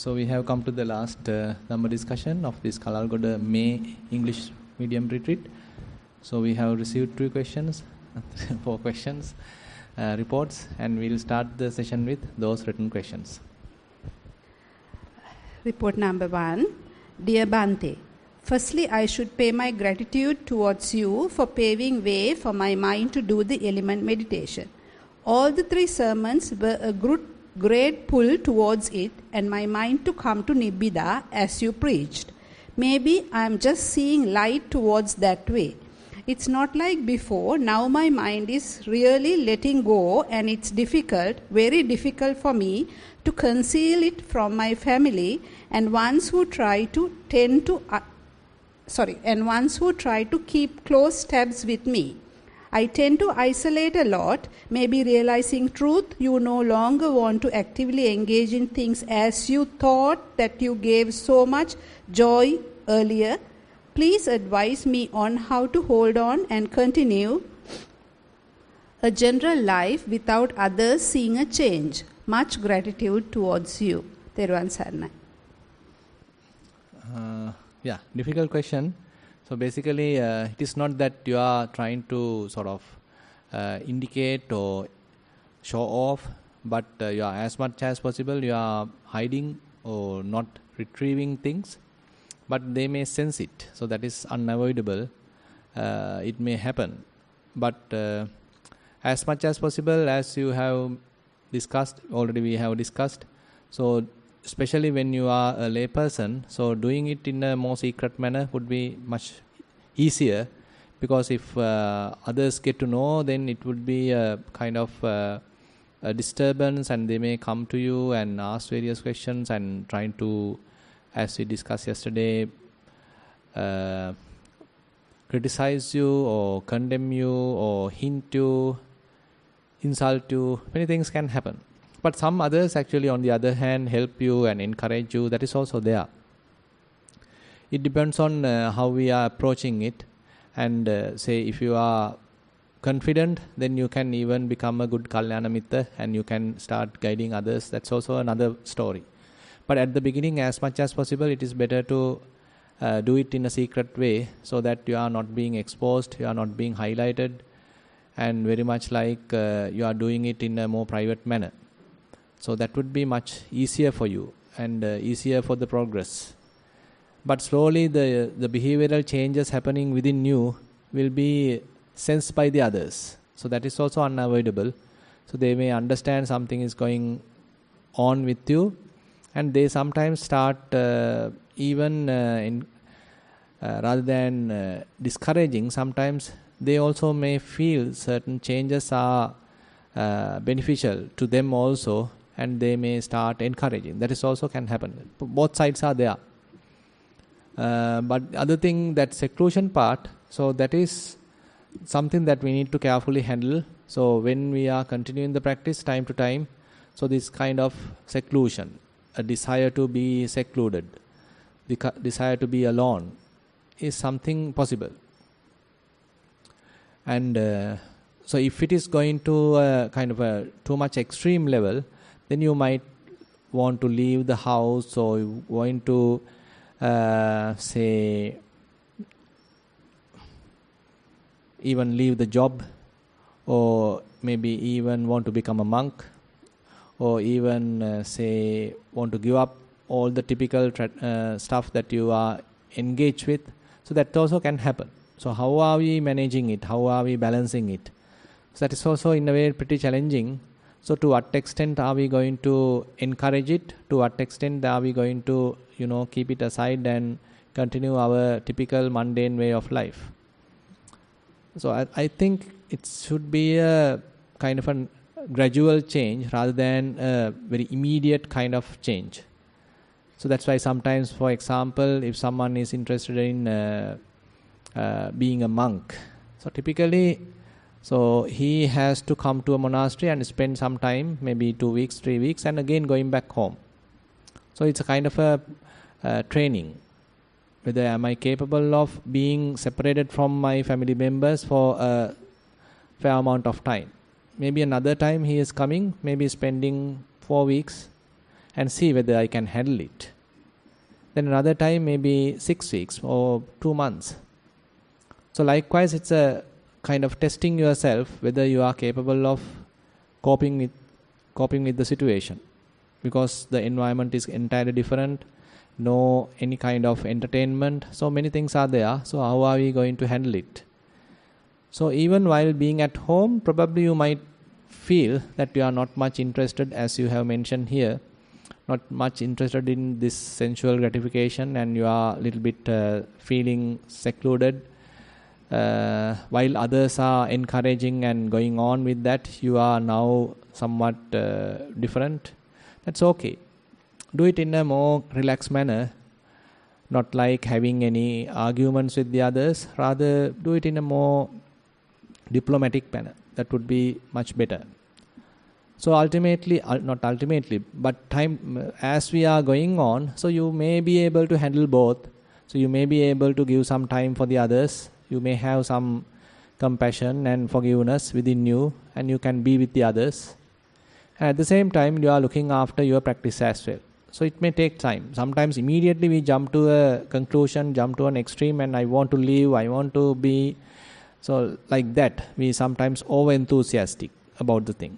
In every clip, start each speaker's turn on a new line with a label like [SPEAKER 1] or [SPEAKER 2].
[SPEAKER 1] So we have come to the last number discussion of this Kalalgoda May English medium retreat. So we have received 2 questions, 4 questions, reports, and we'll start the session with those written questions.
[SPEAKER 2] Report number 1. Dear Bhante, firstly I should pay my gratitude towards you for paving way for my mind to do the element meditation. All the 3 sermons were a great pull towards it and my mind to come to Nibbida as you preached. Maybe I am just seeing light towards that way. It's not like before. Now my mind is really letting go, and it's difficult, very difficult for me to conceal it from my family and ones who try to keep close tabs with me. I tend to isolate a lot, maybe realizing truth. You no longer want to actively engage in things as you thought that you gave so much joy earlier. Please advise me on how to hold on and continue a general life without others seeing a change. Much gratitude towards you. Thero and Sarna.
[SPEAKER 1] Difficult question. So basically, it is not that you are trying to sort of indicate or show off, but you are as much as possible, you are hiding or not retrieving things, but they may sense it. So that is unavoidable. It may happen. But as much as possible, as you have discussed, already we have discussed, so especially when you are a lay person, so doing it in a more secret manner would be much easier, because if others get to know, then it would be a kind of a disturbance, and they may come to you and ask various questions and trying to, as we discussed yesterday, criticize you or condemn you or hint you, insult you. Many things can happen. But some others actually, on the other hand, help you and encourage you. That is also there. It depends on how we are approaching it. And say if you are confident, then you can even become a good Kalyana Mitra and you can start guiding others. That's also another story. But at the beginning, as much as possible, it is better to do it in a secret way, so that you are not being exposed, you are not being highlighted, and very much like you are doing it in a more private manner. So that would be much easier for you and easier for the progress. But slowly the behavioral changes happening within you will be sensed by the others. So that is also unavoidable. So they may understand something is going on with you, and they sometimes start rather than discouraging, sometimes they also may feel certain changes are beneficial to them also, and they may start encouraging. That is also can happen. Both sides are there. But other thing, that seclusion part, so that is something that we need to carefully handle. So when we are continuing the practice time to time, so this kind of seclusion, a desire to be secluded, the desire to be alone, is something possible. And so if it is going to a kind of a too much extreme level, then you might want to leave the house, or you going to say even leave the job, or maybe even want to become a monk, or even say want to give up all the typical stuff that you are engaged with. So that also can happen. So how are we managing it? How are we balancing it? So that is also in a way pretty challenging. So to what extent are we going to encourage it? To what extent are we going to, keep it aside and continue our typical mundane way of life? So I think it should be a kind of a gradual change rather than a very immediate kind of change. So that's why sometimes, for example, if someone is interested in being a monk, so typically, so he has to come to a monastery and spend some time, maybe 2 weeks, 3 weeks, and again going back home. So it's a kind of a training. Whether am I capable of being separated from my family members for a fair amount of time. Maybe another time he is coming, maybe spending 4 weeks, and see whether I can handle it. Then another time maybe 6 weeks or 2 months. So likewise, it's a kind of testing yourself whether you are capable of coping with the situation, because the environment is entirely different, no any kind of entertainment, so many things are there. So how are we going to handle it? So even while being at home, probably you might feel that you are not much interested, as you have mentioned here, not much interested in this sensual gratification, and you are a little bit feeling secluded. While others are encouraging and going on with that, you are now somewhat different. That's okay. Do it in a more relaxed manner, not like having any arguments with the others. Rather, do it in a more diplomatic manner. That would be much better. So ultimately, not ultimately, but time as we are going on, so you may be able to handle both. So you may be able to give some time for the others. You may have some compassion and forgiveness within you, and you can be with the others. And at the same time, you are looking after your practice as well. So it may take time. Sometimes immediately we jump to a conclusion, jump to an extreme, and I want to leave, I want to be. So like that, we sometimes over-enthusiastic about the thing.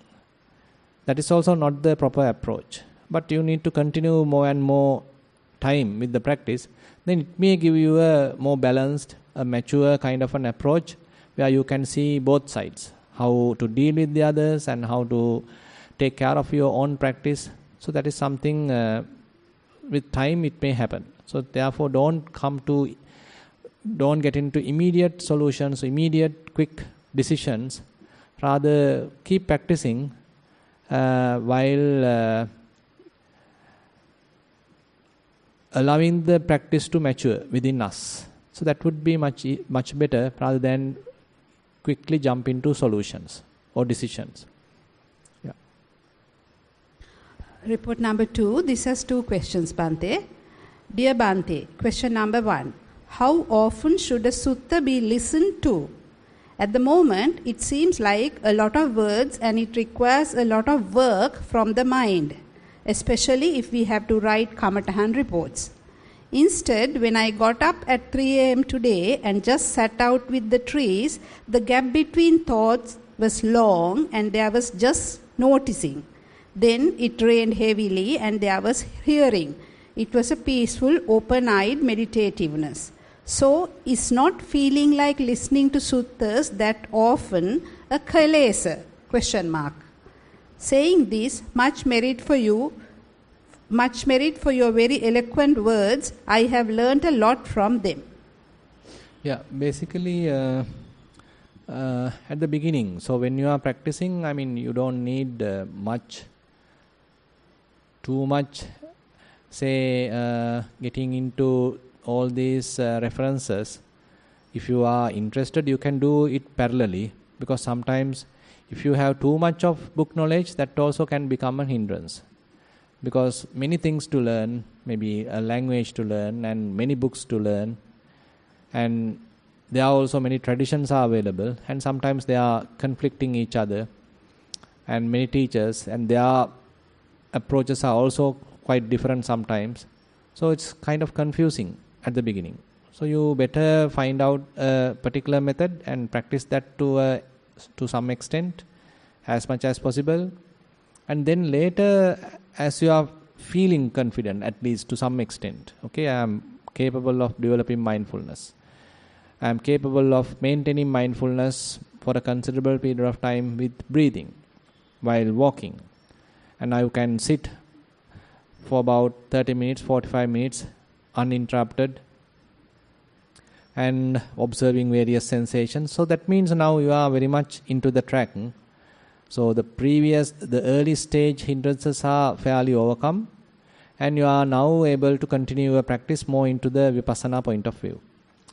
[SPEAKER 1] That is also not the proper approach. But you need to continue more and more time with the practice. Then it may give you a more balanced, a mature kind of an approach where you can see both sides, how to deal with the others and how to take care of your own practice. So that is something with time it may happen. So therefore don't get into immediate solutions, immediate quick decisions. Rather keep practicing while allowing the practice to mature within us. So that would be much better rather than quickly jump into solutions or decisions. Yeah.
[SPEAKER 2] Report number 2. This has 2 questions, Bhante. Dear Bhante, question number 1. How often should a sutta be listened to? At the moment, it seems like a lot of words and it requires a lot of work from the mind, especially if we have to write Kamatahan reports. Instead, when I got up at 3 a.m. today and just sat out with the trees, the gap between thoughts was long and there was just noticing. Then it rained heavily and there was hearing. It was a peaceful, open-eyed meditativeness. So, is not feeling like listening to suttas that often a kalesa? Question mark. Saying this, much merit for your very eloquent words. I have learnt a lot from them.
[SPEAKER 1] Yeah, basically at the beginning. So when you are practicing, I mean, you don't need too much, say, getting into all these references. If you are interested, you can do it parallelly, because sometimes if you have too much of book knowledge, that also can become a hindrance. Because many things to learn, maybe a language to learn and many books to learn, and there are also many traditions are available, and sometimes they are conflicting each other, and many teachers and their approaches are also quite different sometimes. So it's kind of confusing at the beginning. So you better find out a particular method and practice that to some extent, as much as possible. And then later, as you are feeling confident, at least to some extent, okay, I am capable of developing mindfulness. I am capable of maintaining mindfulness for a considerable period of time with breathing while walking. And I can sit for about 30 minutes, 45 minutes uninterrupted and observing various sensations. So that means now you are very much into the track. So the early stage hindrances are fairly overcome, and you are now able to continue your practice more into the Vipassana point of view.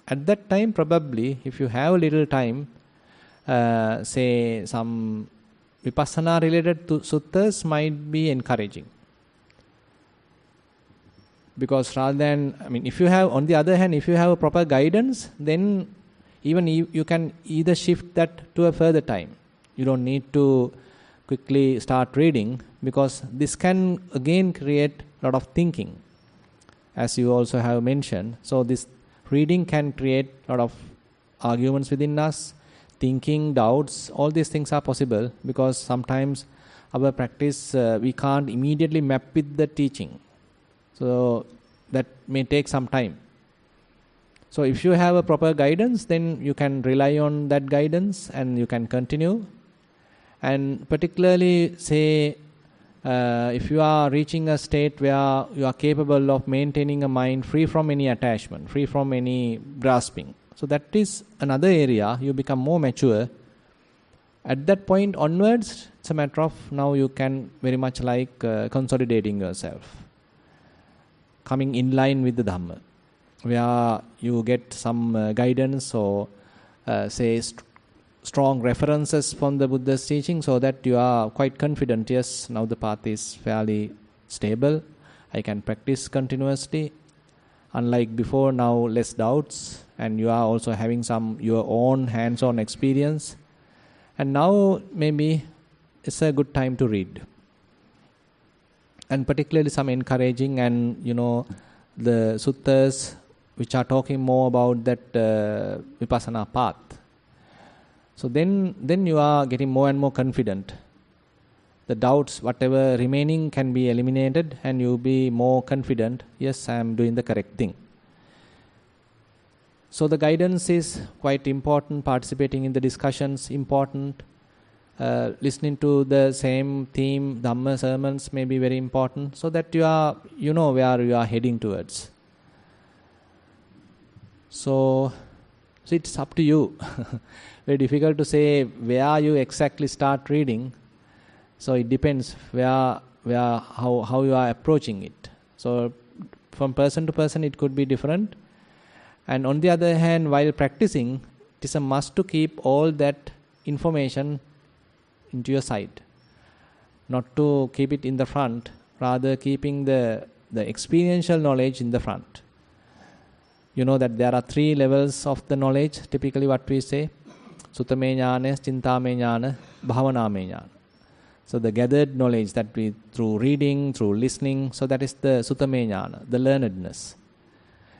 [SPEAKER 1] At that time, probably, if you have a little time, say some Vipassana related to suttas might be encouraging. Because rather than, if you have, on the other hand, if you have a proper guidance, then even you can either shift that to a further time. You don't need to quickly start reading, because this can again create a lot of thinking, as you also have mentioned. So this reading can create a lot of arguments within us, thinking, doubts. All these things are possible because sometimes our practice, we can't immediately map with the teaching. So that may take some time. So if you have a proper guidance, then you can rely on that guidance and you can continue. And particularly, say, if you are reaching a state where you are capable of maintaining a mind free from any attachment, free from any grasping. So that is another area, you become more mature. At that point onwards, it's a matter of now you can very much like consolidating yourself, coming in line with the Dhamma, where you get some guidance or say strong references from the Buddha's teaching, so that you are quite confident, yes, now the path is fairly stable, I can practice continuously. Unlike before, now less doubts, and you are also having some your own hands-on experience. And now maybe it's a good time to read. And particularly some encouraging and, the suttas which are talking more about that Vipassana path. So then you are getting more and more confident. The doubts, whatever remaining, can be eliminated and you'll be more confident, yes, I am doing the correct thing. So the guidance is quite important, participating in the discussions important, listening to the same theme, Dhamma sermons may be very important, so that you know where you are heading towards. So it's up to you. Very difficult to say where you exactly start reading. So it depends how you are approaching it. So from person to person it could be different. And on the other hand, while practicing, it is a must to keep all that information into your sight. Not to keep it in the front, rather keeping the experiential knowledge in the front. You know that there are 3 levels of the knowledge, typically what we say. Sutame jnana, chintame jnana, bhavaname jnana. So the gathered knowledge that we, through reading, through listening, so that is the sutame jnana, the learnedness.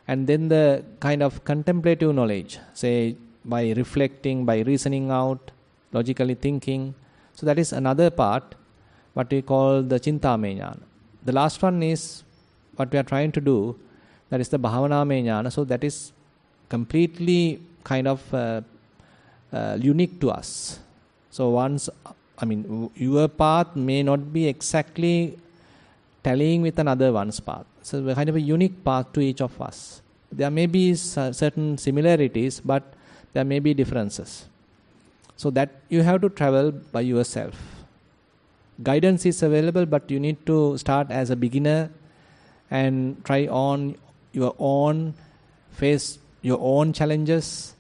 [SPEAKER 1] And then the kind of contemplative knowledge, say by reflecting, by reasoning out, logically thinking. So that is another part, what we call the chintame jnana. The last one is what we are trying to do, that is the bhavaname jnana. So that is completely kind of unique to us. So your path may not be exactly tallying with another one's path. So a kind of a unique path to each of us. There may be certain similarities, but there may be differences. So that you have to travel by yourself. Guidance is available, but you need to start as a beginner and try on your own, face your own challenges,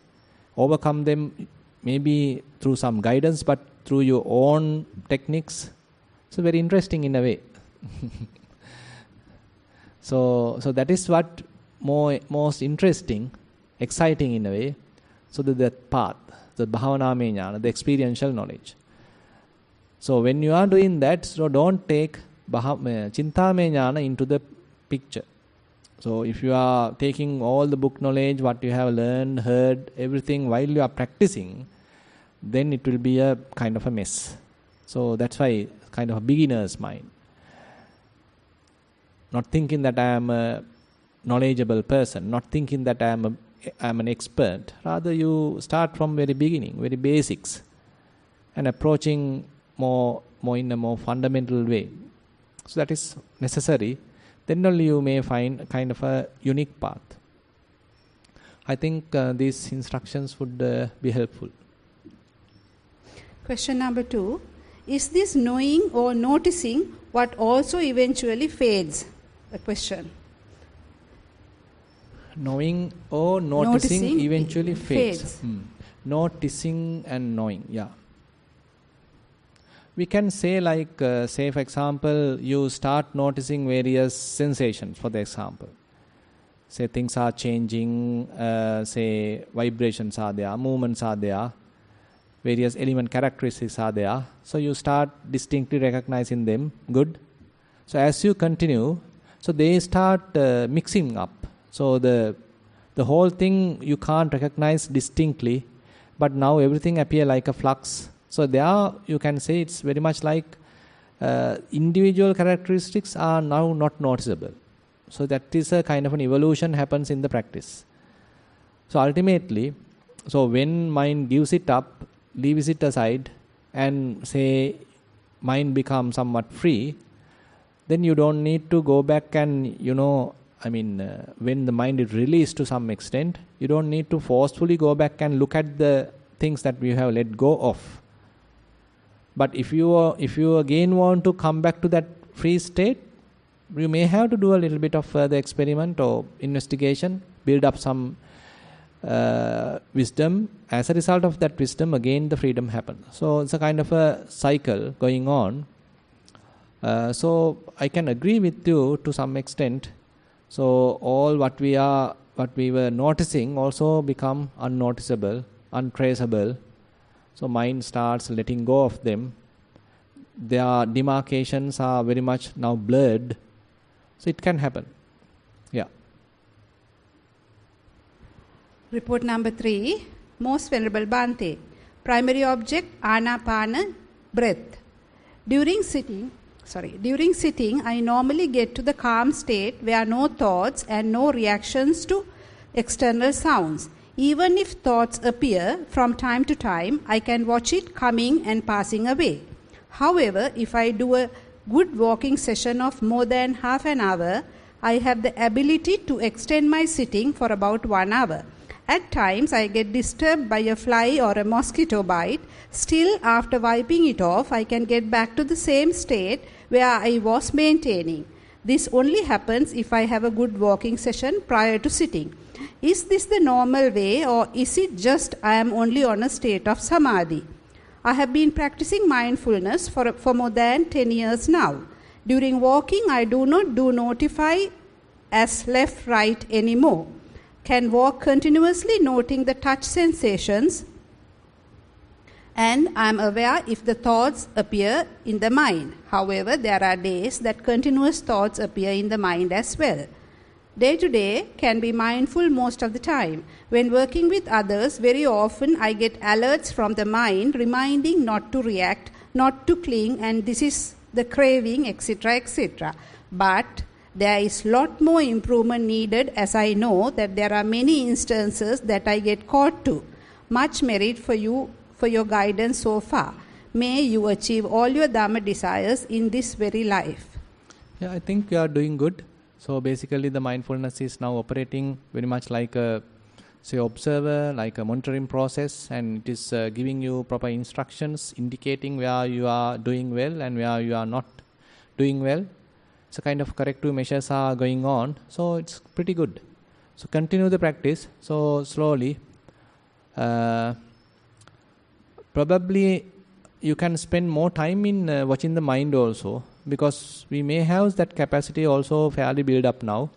[SPEAKER 1] overcome them maybe through some guidance, but through your own techniques. So very interesting in a way. So that is what most interesting, exciting in a way. So that path, the bhavaname jnana, the experiential knowledge. So when you are doing that, so don't take chintame jnana into the picture. So if you are taking all the book knowledge, what you have learned, heard, everything while you are practicing, then it will be a kind of a mess. So that's why kind of a beginner's mind. Not thinking that I am a knowledgeable person, not thinking that I am an expert. Rather you start from very beginning, very basics, and approaching more in a more fundamental way. So that is necessary. Then only you may find a kind of a unique path. I think these instructions would be helpful.
[SPEAKER 2] Question number 2. Is this knowing or noticing what also eventually fades? The question.
[SPEAKER 1] Knowing or noticing eventually fades. Noticing and knowing, yeah. We can say say for example, you start noticing various sensations, for the example. Say things are changing, say vibrations are there, movements are there. various element characteristics are there. So you start distinctly recognizing them. Good. So as you continue, so they start mixing up. So the whole thing you can't recognize distinctly, but now everything appear like a flux. So there you can say it's very much like individual characteristics are now not noticeable. So that is a kind of an evolution happens in the practice. So ultimately, so when mind gives it up, leaves it aside, and say mind becomes somewhat free, then you don't need to go back and, when the mind is released to some extent, you don't need to forcefully go back and look at the things that we have let go of. But if you again want to come back to that free state, you may have to do a little bit of further experiment or investigation, build up some wisdom. As a result of that wisdom, again the freedom happens. So it's a kind of a cycle going on. So I can agree with you to some extent. So all what we were noticing also become unnoticeable, untraceable. So mind starts letting go of them. Their demarcations are very much now blurred. So it can happen. Yeah.
[SPEAKER 2] Report number 3. Most Venerable Bhante. Primary object, Anapana, breath. During sitting, I normally get to the calm state where no thoughts and no reactions to external sounds. Even if thoughts appear from time to time, I can watch it coming and passing away. However, if I do a good walking session of more than half an hour, I have the ability to extend my sitting for about 1 hour. At times, I get disturbed by a fly or a mosquito bite. Still, after wiping it off, I can get back to the same state where I was maintaining. This only happens if I have a good walking session prior to sitting. Is this the normal way, or is it just I am only on a state of samadhi? I have been practicing mindfulness for more than 10 years now. During walking, I do not do notify as left-right anymore. Can walk continuously noting the touch sensations, and I am aware if the thoughts appear in the mind. However, there are days that continuous thoughts appear in the mind as well. Day to day can be mindful most of the time. When working with others, very often I get alerts from the mind reminding not to react, not to cling, and this is the craving, etc., etc. But there is lot more improvement needed, as I know that there are many instances that I get caught to. Much merit for you for your guidance so far. May you achieve all your Dhamma desires in this very life.
[SPEAKER 1] Yeah, I think you are doing good. So basically the mindfulness is now operating very much like a, say, observer, like a monitoring process, and it is giving you proper instructions, indicating where you are doing well and where you are not doing well. So kind of corrective measures are going on. So it's pretty good. So continue the practice. So slowly. Probably you can spend more time in watching the mind also, because we may have that capacity also fairly built up now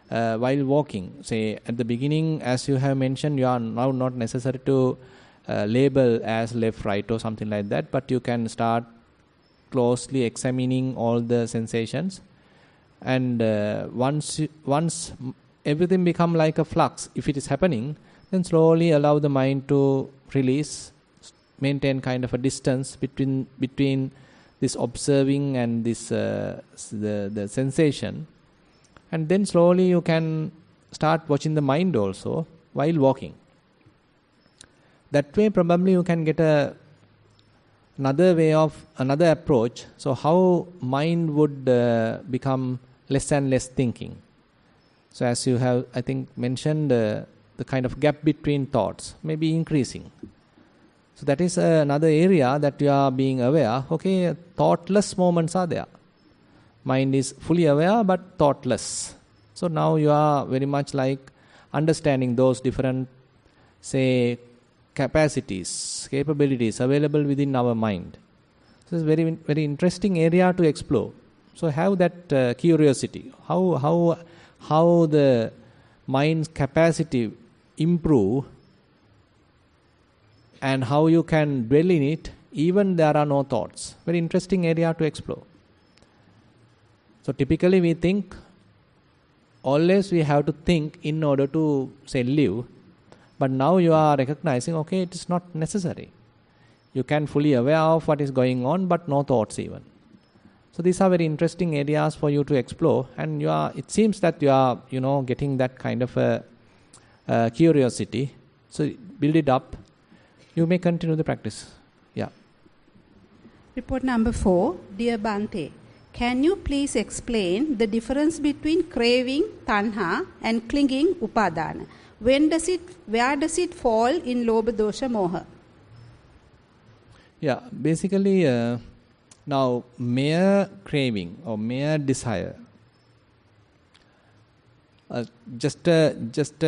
[SPEAKER 1] while walking. Say at the beginning, as you have mentioned, you are now not necessary to label as left, right or something like that, but you can start closely examining all the sensations, and once everything become like a flux, if it is happening, then slowly allow the mind to release, maintain kind of a distance between this observing and this the sensation, and then slowly you can start watching the mind also while walking. That way probably you can get another approach. So how mind would become less and less thinking. So as you have, I think, mentioned, the kind of gap between thoughts may be increasing. So that is another area that you are being aware. Okay, thoughtless moments are there. Mind is fully aware but thoughtless. So now you are very much like understanding those different, say, capacities, capabilities available within our mind. So it's very, very interesting area to explore. So have that curiosity. How the mind's capacity improve and how you can dwell in it even there are no thoughts. Very interesting area to explore. So typically we think always we have to think in order to say live, but now you are recognizing, okay, it is not necessary. You can fully aware of what is going on, but no thoughts even. So these are very interesting areas for you to explore, and it seems that you are, getting that kind of a curiosity. So build it up. You may continue the practice. Yeah.
[SPEAKER 2] Report number 4. Dear Bhante, can you please explain the difference between craving, tanha, and clinging, upadana? Where does it fall in lobha, dosha, moha?
[SPEAKER 1] Yeah, basically, now mere craving or mere desire, just a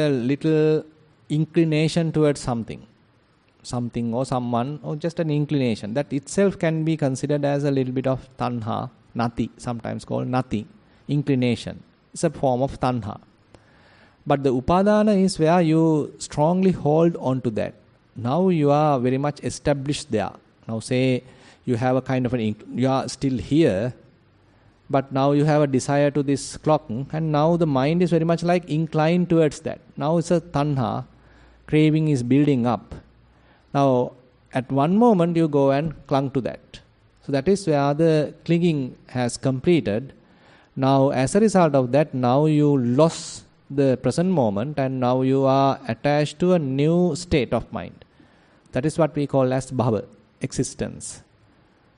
[SPEAKER 1] little inclination towards something or someone, or just an inclination, that itself can be considered as a little bit of tanha, nati, sometimes called nati, inclination. It's a form of tanha. But the upadana is where you strongly hold on to that. Now you are very much established there. Now say you have a kind of you are still here, but now you have a desire to this clock, and now the mind is very much like inclined towards that. Now it's a tanha, craving is building up. Now at one moment you go and clung to that. So that is where the clinging has completed. Now as a result of that, now you lost the present moment, and now you are attached to a new state of mind. That is what we call as bhava, existence.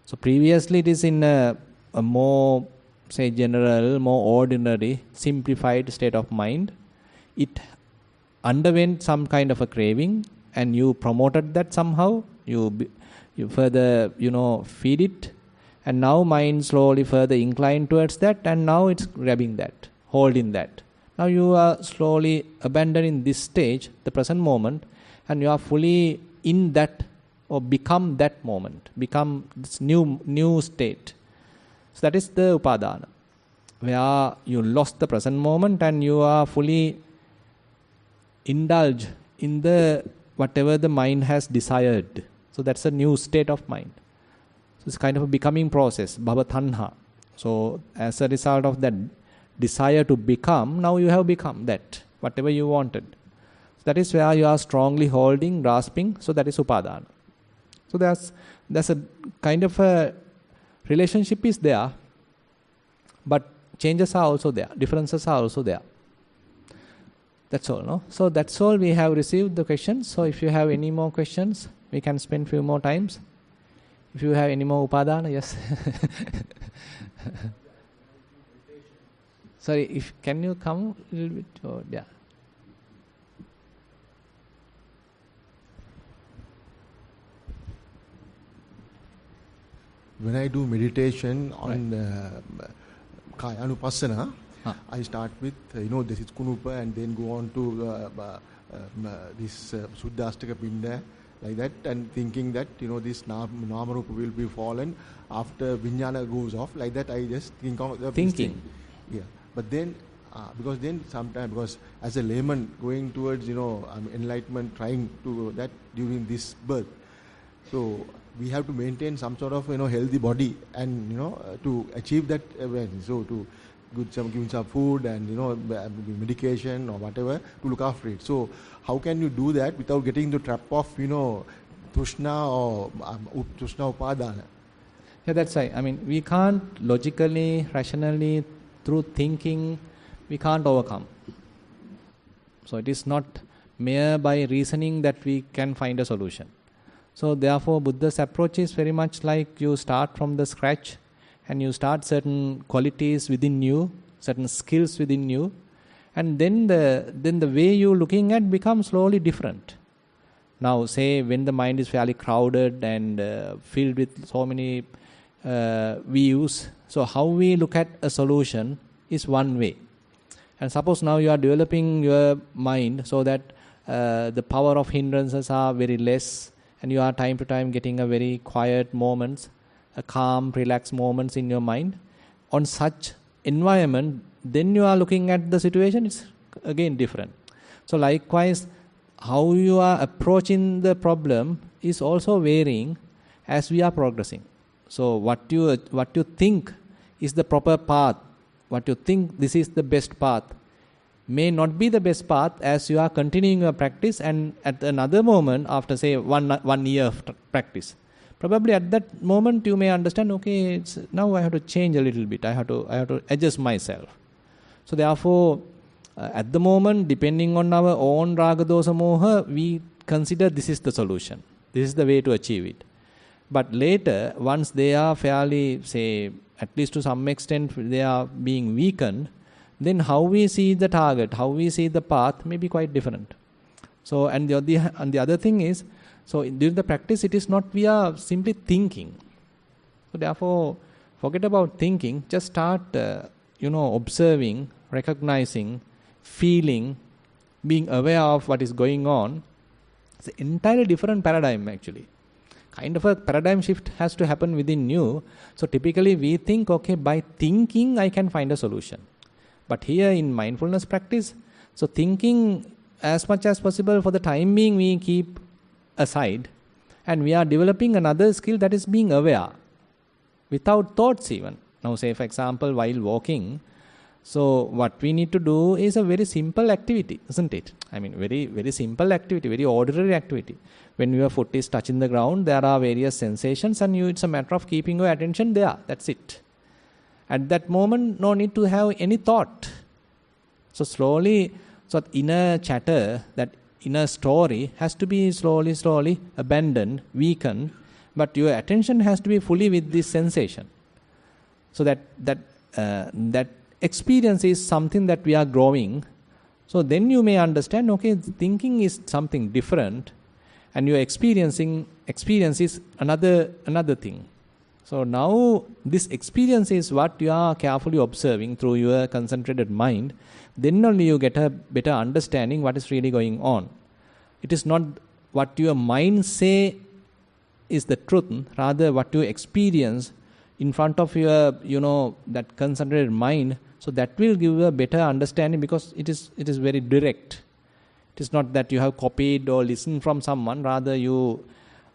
[SPEAKER 1] So previously it is in a more, say, general, more ordinary, simplified state of mind. It underwent some kind of a craving, and you promoted that somehow. You further, feed it, and now mind slowly further inclined towards that, and now it's grabbing that, holding that. Now you are slowly abandoning this stage, the present moment, and you are fully in that, or become that moment, become this new state. So that is the upadana, where you lost the present moment and you are fully indulged in the whatever the mind has desired. So that's a new state of mind. So it's kind of a becoming process, bhava tanha. So as a result of that desire to become, now you have become that, whatever you wanted. So that is where you are strongly holding, grasping. So that is upadana. So that's a kind of a relationship is there, but changes are also there, differences are also there. That's all, no? So that's all we have received the questions. So if you have any more questions, we can spend few more times. If you have any more upadana, yes. Sorry, can you come a little bit? Oh, yeah.
[SPEAKER 3] When I do meditation on Kaya Anupassana, I start with, this is Kunupa, and then go on to this Suddhastaka Pinda, like that, and thinking that, this Namarupa will be fallen after Vijnana goes off, like that. I just think of the
[SPEAKER 1] thinking.
[SPEAKER 3] Yeah. But then, because then sometimes, because as a layman going towards, enlightenment, trying to that during this birth, so we have to maintain some sort of, healthy body, and, to achieve that awareness. So to give some food and, medication or whatever to look after it. So how can you do that without getting the trap of, Tushna or Tushna Upadana?
[SPEAKER 1] Yeah, that's right. I mean, we can't logically, rationally, through thinking, we can't overcome. So it is not mere by reasoning that we can find a solution. So therefore, Buddha's approach is very much like you start from the scratch, and you start certain qualities within you, certain skills within you, and then the way you're looking at becomes slowly different. Now, say when the mind is fairly crowded and filled with so many views, so how we look at a solution is one way. And suppose now you are developing your mind so that the power of hindrances are very less, and you are time to time getting a very quiet moments, a calm, relaxed moments in your mind. On such environment, then you are looking at the situation, it's again different. So likewise, how you are approaching the problem is also varying as we are progressing. So what you think is the proper path, what you think this is the best path, may not be the best path as you are continuing your practice, and at another moment, after say one year of practice, probably at that moment you may understand, okay, now I have to change a little bit, I have to adjust myself. So therefore, at the moment, depending on our own raga dosa moha, we consider this is the solution, this is the way to achieve it. But later, once they are fairly, say, at least to some extent, they are being weakened, then how we see the target, how we see the path may be quite different. So, and the other thing is, so during the practice, it is not we are simply thinking. So therefore, forget about thinking, just start, observing, recognizing, feeling, being aware of what is going on. It's an entirely different paradigm actually. Kind of a paradigm shift has to happen within you. So typically we think, okay, by thinking I can find a solution. But here in mindfulness practice, so thinking as much as possible for the time being we keep aside, and we are developing another skill, that is being aware without thoughts even. Now say for example while walking, so what we need to do is a very simple activity, isn't it? I mean very, very simple activity, very ordinary activity. When your foot is touching the ground, there are various sensations and it's a matter of keeping your attention there, that's it. At that moment, no need to have any thought. So slowly, so that inner chatter, that inner story has to be slowly abandoned, weakened, but your attention has to be fully with this sensation. So that experience is something that we are growing. So then you may understand, okay, thinking is something different, and your experience is another thing. So now this experience is what you are carefully observing through your concentrated mind. Then only you get a better understanding what is really going on. It is not what your mind say is the truth, rather what you experience in front of your, that concentrated mind. So that will give you a better understanding because it is very direct. It is not that you have copied or listened from someone, rather you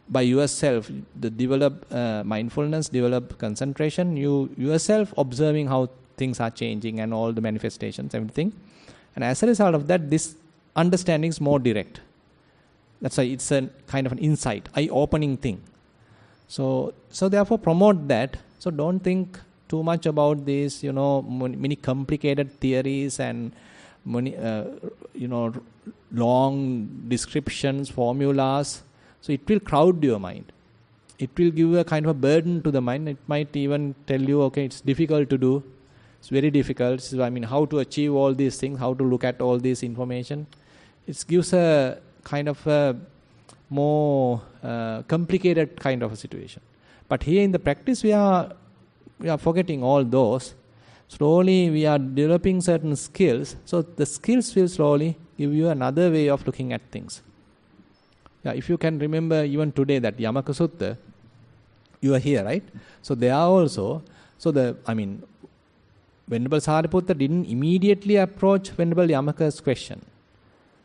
[SPEAKER 1] by yourself develop mindfulness, develop concentration, you yourself observing how things are changing and all the manifestations, everything. And as a result of that, this understanding is more direct. That's why it's a kind of an insight, eye-opening thing. So therefore promote that. So don't think too much about these, many complicated theories and many, long descriptions, formulas. So it will crowd your mind. It will give you a kind of a burden to the mind. It might even tell you, okay, it's difficult to do. It's very difficult. So, how to achieve all these things, how to look at all this information. It gives a kind of a more complicated kind of a situation. But here in the practice, we are forgetting all those. Slowly, we are developing certain skills. So the skills will slowly give you another way of looking at things. Yeah, if you can remember even today that Yamaka Sutta, you are here, right? So there are also, Venerable Sariputta didn't immediately approach Venerable Yamaka's question,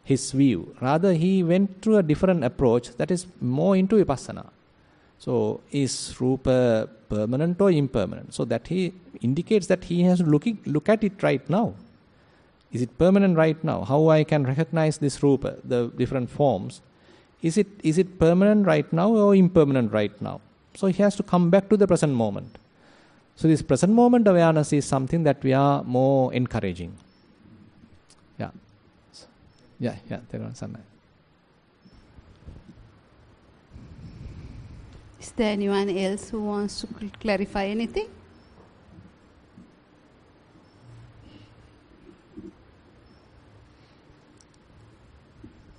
[SPEAKER 1] his view. Rather, he went through a different approach that is more into Vipassana. So is Rupa permanent or impermanent? So that he indicates that he has to look at it right now. Is it permanent right now? How I can recognize this Rupa, the different forms? Is it permanent right now or impermanent right now? So he has to come back to the present moment. So this present moment awareness is something that we are more encouraging. Yeah. Thero.
[SPEAKER 2] Is there anyone else who wants to clarify anything?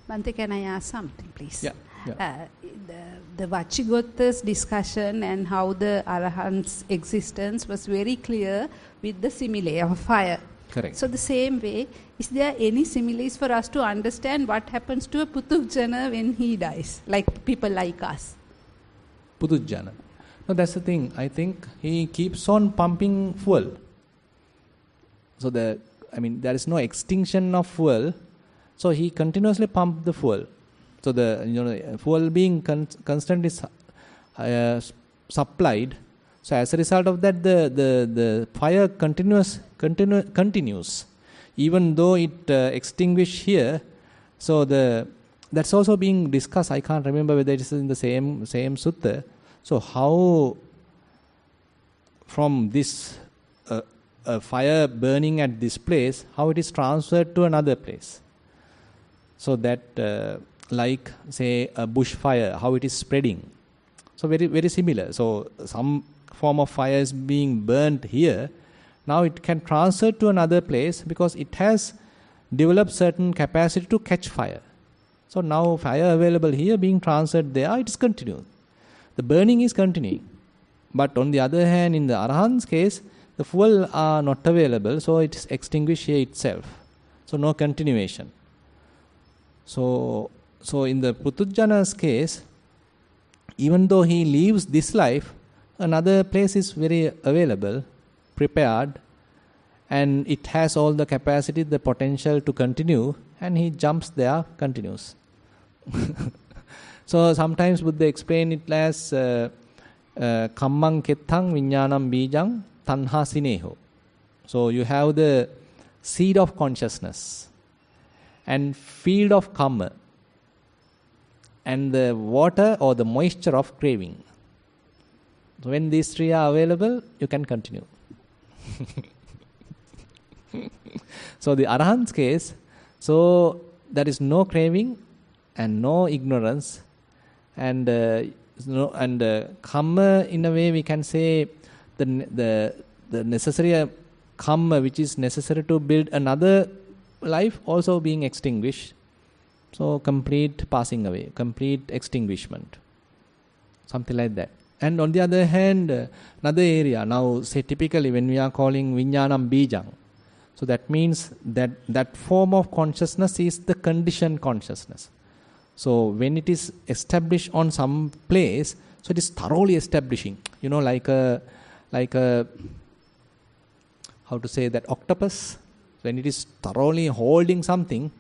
[SPEAKER 2] Bhante, can I ask something, please?
[SPEAKER 1] Yeah.
[SPEAKER 2] The Vachigotta's discussion and how the Arahant's existence was very clear with the simile of fire.
[SPEAKER 1] Correct.
[SPEAKER 2] So the same way, is there any similes for us to understand what happens to a Putujjana when he dies, like people like us?
[SPEAKER 1] Putujjana. No, that's the thing. I think he keeps on pumping fuel. So there is no extinction of fuel. So he continuously pumped the fuel. So the fuel being constantly supplied. So as a result of that, the fire continues, even though it extinguished here. So that's also being discussed. I can't remember whether it is in the same sutta. So how from this a fire burning at this place, how it is transferred to another place. So that like say a bushfire, how it is spreading. So very, very similar. So some form of fire is being burnt here. Now it can transfer to another place because it has developed certain capacity to catch fire. So now fire available here being transferred there, it is continued. The burning is continuing. But on the other hand, in the Arahant's case, the fuel are not available, so it is extinguished here itself. So no continuation. So in the Putujjana's case, even though he leaves this life, another place is very available, prepared, and it has all the capacity, the potential to continue, and he jumps there, continues. So sometimes Buddha explain it as kammang kettang viññānam bījaṃ tanhā sineho. So you have the seed of consciousness and field of kamma and the water or the moisture of craving. So when these three are available, you can continue. So the Arahant's case, so there is no craving and no ignorance, and kamma, in a way we can say the necessary kamma which is necessary to build another life also being extinguished. So complete passing away, complete extinguishment, something like that. And on the other hand, another area, now say typically when we are calling viññānam bījaṃ, so that means that form of consciousness is the conditioned consciousness. So when it is established on some place, so it is thoroughly establishing. Like a how to say that octopus, when it is thoroughly holding something,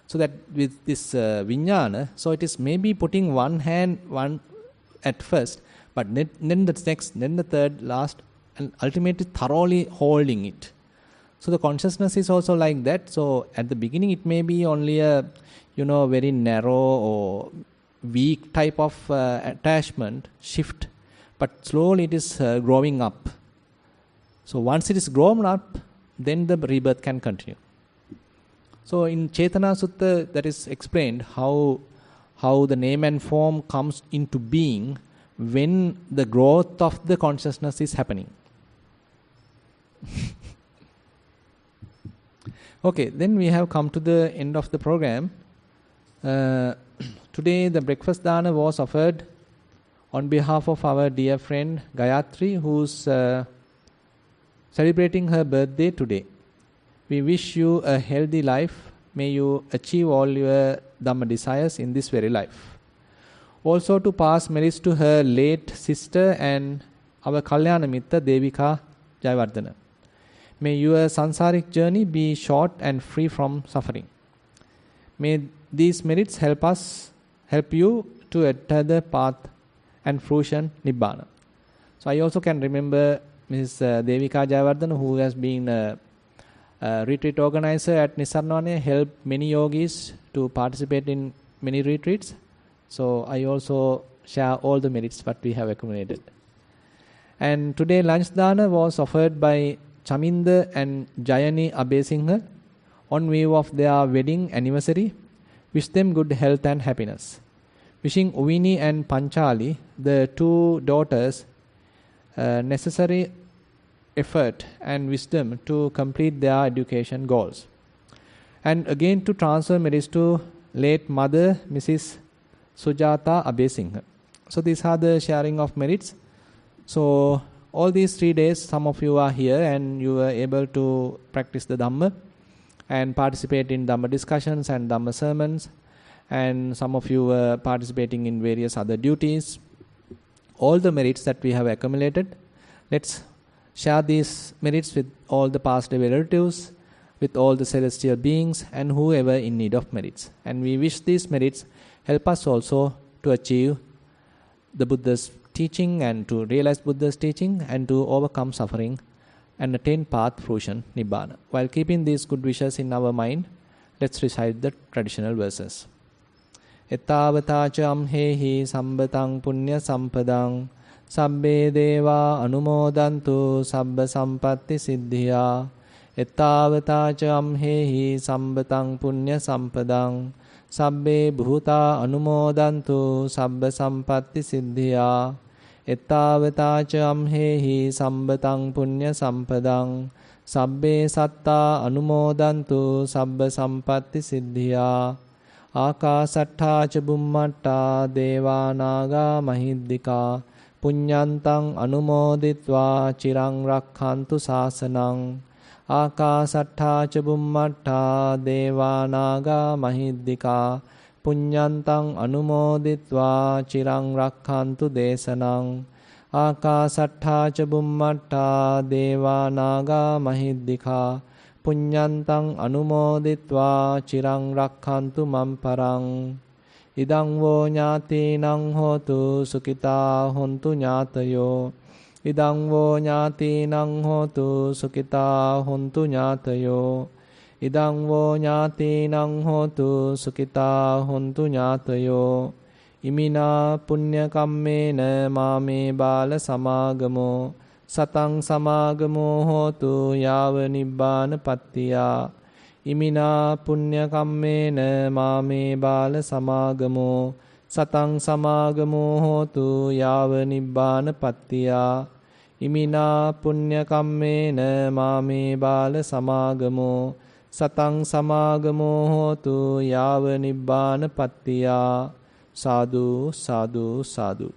[SPEAKER 1] so that with this viññāna, so it is maybe putting one hand at first, but then the next, then the third, last, and ultimately thoroughly holding it. So the consciousness is also like that. So at the beginning it may be only a very narrow or weak type of attachment, shift, but slowly it is growing up. So once it is grown up, then the rebirth can continue. So in Cetana Sutta, that is explained how the name and form comes into being when the growth of the consciousness is happening. Okay, then we have come to the end of the program. Today the breakfast dana was offered on behalf of our dear friend Gayatri, who's celebrating her birthday today. We wish you a healthy life. May you achieve all your Dhamma desires in this very life. Also to pass merits to her late sister and our Kalyana Mitta Devika Jayawardena. May your sansaric journey be short and free from suffering. May these merits help you to enter the path and fruition Nibbana. So I also can remember Mrs. Devika Jayawardena, who has been a retreat organizer at Nissarana, helped many yogis to participate in many retreats. So I also share all the merits that we have accumulated. And today lunch dana was offered by Chaminda and Jayani Abesingha on view of their wedding anniversary. Wish them good health and happiness. Wishing Uvini and Panchali, the two daughters, necessary effort and wisdom to complete their education goals. And again to transfer merits to late mother Mrs. Sujata Abesingha. So these are the sharing of merits. So all these 3 days, some of you are here and you were able to practice the Dhamma and participate in Dhamma discussions and Dhamma sermons, and some of you were participating in various other duties. All the merits that we have accumulated, let's share these merits with all the past relatives, with all the celestial beings and whoever in need of merits. And we wish these merits help us also to achieve the Buddha's teaching and to realize Buddha's teaching and to overcome suffering and attain path fruition, Nibbana. While keeping these good wishes in our mind, let's recite the traditional verses. Ettavata amhehi sambatang punya sampadang sabbe deva anumodantu sabba sampatti siddhiya. Ettavata amhehi sambatang punya sampadang sabbe bhuta anumodantu sabba sampatti siddhiya. Ettavata amhehi sambatang punya sampadang sabbe satta anumodantu sabba sampatti siddhiya. Akasattha ca bummatta devanaga mahiddika punyantang anumoditva chirang rakkhantu sasanang. Akasattha ca bummatta devanaga mahiddika punyantang anumoditva chirang rakkhantu desanang. Akasattha ca bummatta devanaga mahiddika punyantang anumoditva chirang rakkhantu mamparang. Idang vo ñātīnaṃ hotu sukita hontu ñātayo. Idang vo ñātīnaṃ hotu sukita hontu ñātayo. Idang vo ñātīnaṃ hotu sukita hontu ñātayo. Imina punya kammena māme bāla samāgamo satang samāgamo hotu yāva nibbāna pattiyā. Imina punya kammena māme bāla samāgamo satang samāgamo hotu yāva nibbāna pattiyā. Imina punya kammena māme bāla samāgamo satang samāgamo hotu yāva nibbāna pattiyā. Sadhu, sadhu, sadhu.